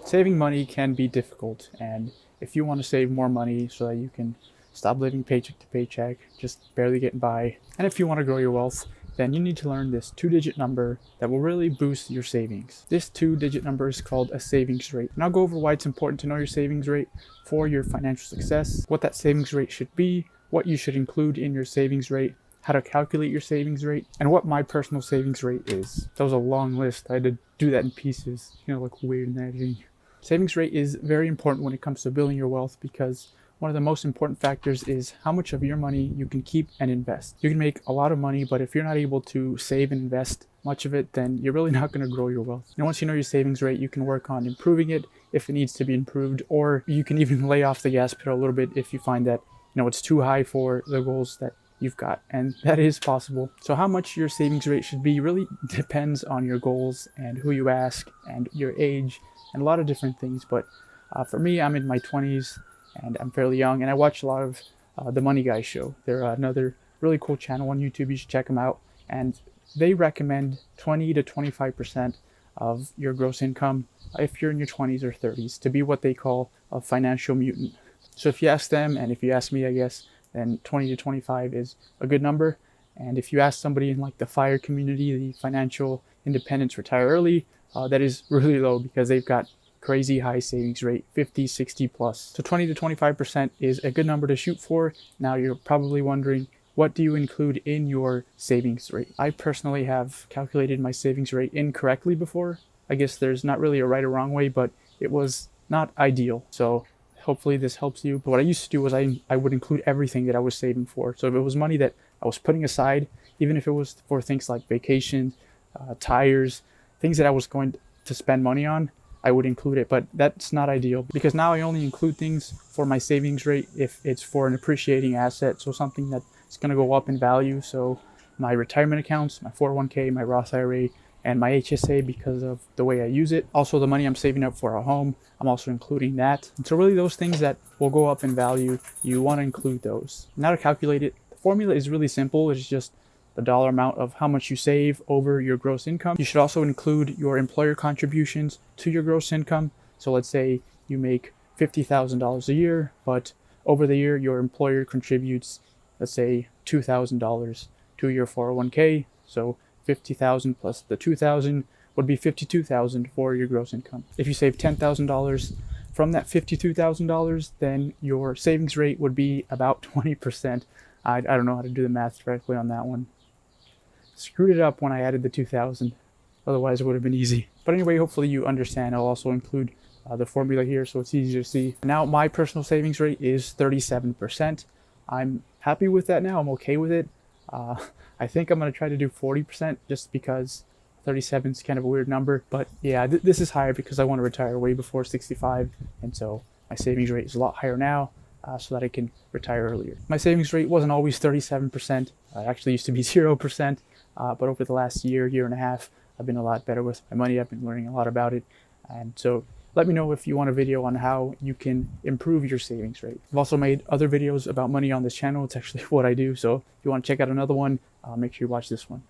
Saving money can be difficult, and if you want to save more money so that you can stop living paycheck to paycheck, just barely getting by, and if you want to grow your wealth, then you need to learn this 2-digit number that will really boost your savings. This 2-digit number is called a savings rate, and I'll go over why it's important to know your savings rate for your financial success, what that savings rate should be, what you should include in your savings rate, how to calculate your savings rate, and what my personal savings rate is. That was a long list. I had to do that in pieces, like weird and editing. Savings rate is very important when it comes to building your wealth because one of the most important factors is how much of your money you can keep and invest. You can make a lot of money, but if you're not able to save and invest much of it, then you're really not going to grow your wealth. And once you know your savings rate, you can work on improving it if it needs to be improved, or you can even lay off the gas pedal a little bit if you find that it's too high for the goals that you've got, and that is possible. So how much your savings rate should be really depends on your goals and who you ask and your age and a lot of different things. But for me, I'm in my 20s and I'm fairly young, and I watch a lot of the Money Guys show. They're another really cool channel on YouTube. You should check them out, and they recommend 20 to 25% of your gross income if you're in your 20s or 30s to be what they call a financial mutant. So if you ask them, and if you ask me, I guess, then 20 to 25 is a good number. And if you ask somebody in like the FIRE community, the financial independence retire early, that is really low because they've got crazy high savings rate, 50, 60 plus. So 20 to 25% is a good number to shoot for. Now you're probably wondering, what do you include in your savings rate? I personally have calculated my savings rate incorrectly before. I guess there's not really a right or wrong way, but it was not ideal. So hopefully this helps you. But what I used to do was I would include everything that I was saving for. So if it was money that I was putting aside, even if it was for things like vacation, tires, things that I was going to spend money on, I would include it. But that's not ideal because now I only include things for my savings rate if it's for an appreciating asset. So something that's going to go up in value. So my retirement accounts, my 401k, my Roth IRA, and my HSA because of the way I use it. Also the money I'm saving up for a home, I'm also including that. And so really those things that will go up in value, you want to include those. Now to calculate it, the formula is really simple. It's just the dollar amount of how much you save over your gross income. You should also include your employer contributions to your gross income. So let's say you make $50,000 a year, but over the year your employer contributes, let's say $2,000 to your 401k. So 50,000 plus the 2,000 would be 52,000 for your gross income. If you save $10,000 from that $52,000, then your savings rate would be about 20%. I don't know how to do the math correctly on that one. Screwed it up when I added the 2,000. Otherwise it would have been easy. But anyway, hopefully you understand. I'll also include the formula here so it's easier to see. Now my personal savings rate is 37%. I'm happy with that now. I'm okay with it. I think I'm going to try to do 40% just because 37 is kind of a weird number. But yeah, this is higher because I want to retire way before 65. And so my savings rate is a lot higher now so that I can retire earlier. My savings rate wasn't always 37%. It actually used to be 0%. But over the last year and a half, I've been a lot better with my money. I've been learning a lot about it. And so let me know if you want a video on how you can improve your savings rate. I've also made other videos about money on this channel. It's actually what I do. So if you want to check out another one, make sure you watch this one.